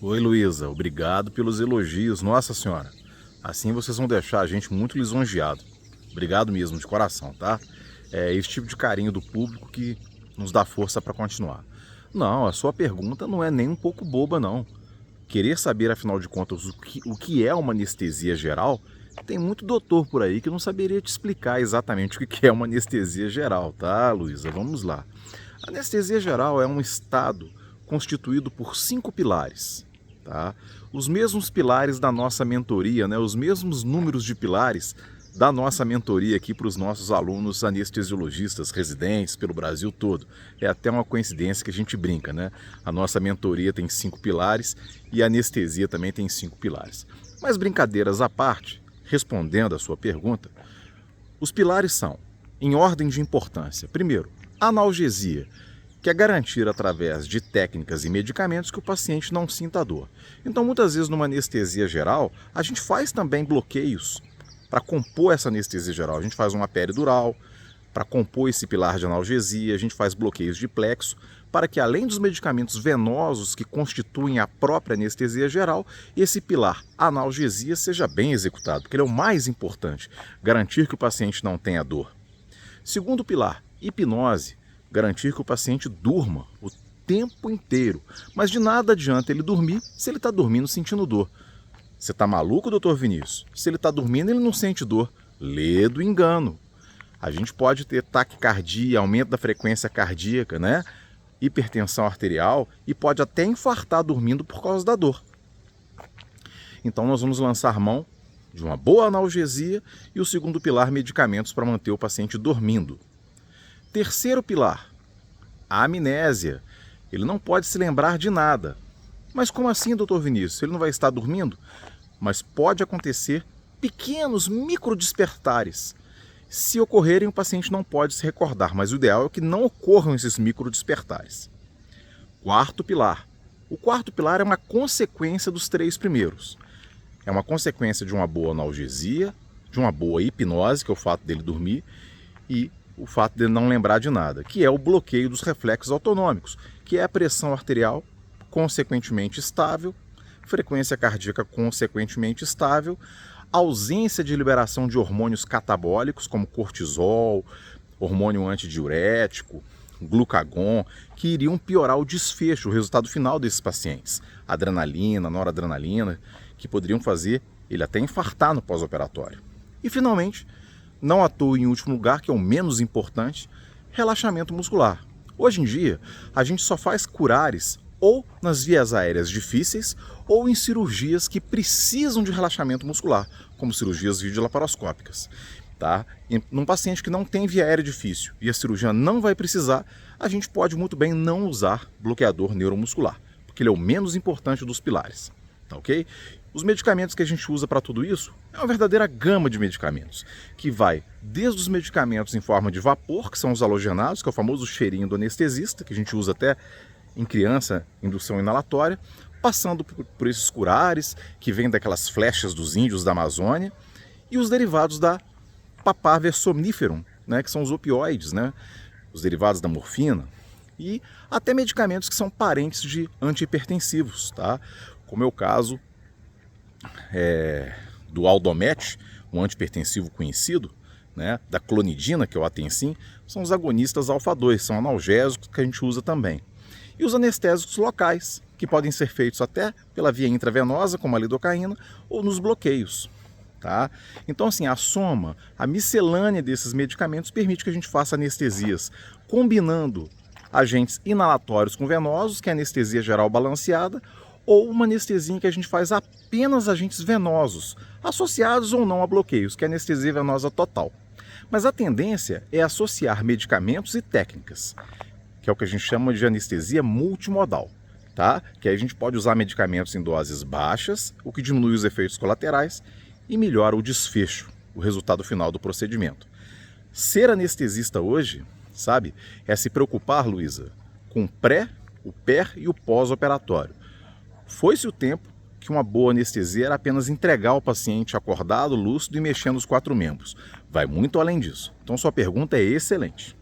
Oi, Luísa, obrigado pelos elogios, nossa senhora. Assim vocês vão deixar a gente muito lisonjeado. Obrigado mesmo, de coração, tá? É esse tipo de carinho do público que nos dá força para continuar. Não, a sua pergunta não é nem um pouco boba, não. Querer saber, afinal de contas, o que é uma anestesia geral, tem muito doutor por aí que não saberia te explicar exatamente o que é uma anestesia geral, tá, Luísa? Vamos lá. A anestesia geral é um estado constituído por 5 pilares. Tá? Os mesmos pilares da nossa mentoria, né? Os mesmos números de pilares da nossa mentoria aqui para os nossos alunos anestesiologistas residentes pelo Brasil todo. É até uma coincidência que a gente brinca, né? A nossa mentoria tem 5 pilares e a anestesia também tem 5 pilares. Mas brincadeiras à parte, respondendo à sua pergunta, os pilares são, em ordem de importância, primeiro, analgesia, que é garantir através de técnicas e medicamentos que o paciente não sinta dor. Então, muitas vezes, numa anestesia geral, a gente faz também bloqueios para compor essa anestesia geral. A gente faz uma peridural para compor esse pilar de analgesia, a gente faz bloqueios de plexo, para que, além dos medicamentos venosos que constituem a própria anestesia geral, esse pilar analgesia seja bem executado, porque ele é o mais importante, garantir que o paciente não tenha dor. Segundo pilar, hipnose, garantir que o paciente durma o tempo inteiro. Mas de nada adianta ele dormir se ele está dormindo sentindo dor. Você está maluco, doutor Vinícius? Se ele está dormindo, ele não sente dor. Lê do engano. A gente pode ter taquicardia, aumento da frequência cardíaca, né? Hipertensão arterial e pode até infartar dormindo por causa da dor. Então nós vamos lançar mão de uma boa analgesia e o segundo pilar, medicamentos para manter o paciente dormindo. Terceiro pilar, a amnésia. Ele não pode se lembrar de nada. Mas como assim, doutor Vinícius? Ele não vai estar dormindo? Mas pode acontecer pequenos microdespertares. Se ocorrerem, o paciente não pode se recordar, mas o ideal é que não ocorram esses microdespertares. Quarto pilar. O quarto pilar é uma consequência dos 3 primeiros. É uma consequência de uma boa analgesia, de uma boa hipnose, que é o fato dele dormir, e o fato de não lembrar de nada, que é o bloqueio dos reflexos autonômicos, que é a pressão arterial consequentemente estável, frequência cardíaca consequentemente estável, ausência de liberação de hormônios catabólicos como cortisol, hormônio antidiurético, glucagon, que iriam piorar o desfecho, o resultado final desses pacientes. Adrenalina, noradrenalina, que poderiam fazer ele até infartar no pós-operatório. E finalmente, não à toa em último lugar, que é o menos importante, relaxamento muscular. Hoje em dia, a gente só faz curares ou nas vias aéreas difíceis ou em cirurgias que precisam de relaxamento muscular, como cirurgias videolaparoscópicas. Tá? E num paciente que não tem via aérea difícil e a cirurgia não vai precisar, a gente pode muito bem não usar bloqueador neuromuscular, porque ele é o menos importante dos pilares. Tá, ok? Os medicamentos que a gente usa para tudo isso é uma verdadeira gama de medicamentos, que vai desde os medicamentos em forma de vapor, que são os halogenados, que é o famoso cheirinho do anestesista, que a gente usa até em criança, indução inalatória, passando por esses curares, que vêm daquelas flechas dos índios da Amazônia, e os derivados da papaver somniferum, né, que são os opioides, né, os derivados da morfina, e até medicamentos que são parentes de antihipertensivos, tá? Como é o caso do Aldomet, um antihipertensivo conhecido, né, da clonidina, que é o Atensin, são os agonistas alfa-2, são analgésicos que a gente usa também. E os anestésicos locais, que podem ser feitos até pela via intravenosa, como a lidocaína, ou nos bloqueios. Tá? Então, assim, a soma, a miscelânea desses medicamentos permite que a gente faça anestesias combinando agentes inalatórios com venosos, que é a anestesia geral balanceada, ou uma anestesia em que a gente faz apenas agentes venosos, associados ou não a bloqueios, que é a anestesia venosa total. Mas a tendência é associar medicamentos e técnicas, que é o que a gente chama de anestesia multimodal, tá? Que aí a gente pode usar medicamentos em doses baixas, o que diminui os efeitos colaterais e melhora o desfecho, o resultado final do procedimento. Ser anestesista hoje, sabe, é se preocupar, Luísa, com o pré, o per e o pós-operatório. Foi-se o tempo que uma boa anestesia era apenas entregar o paciente acordado, lúcido e mexendo os 4 membros. Vai muito além disso. Então sua pergunta é excelente.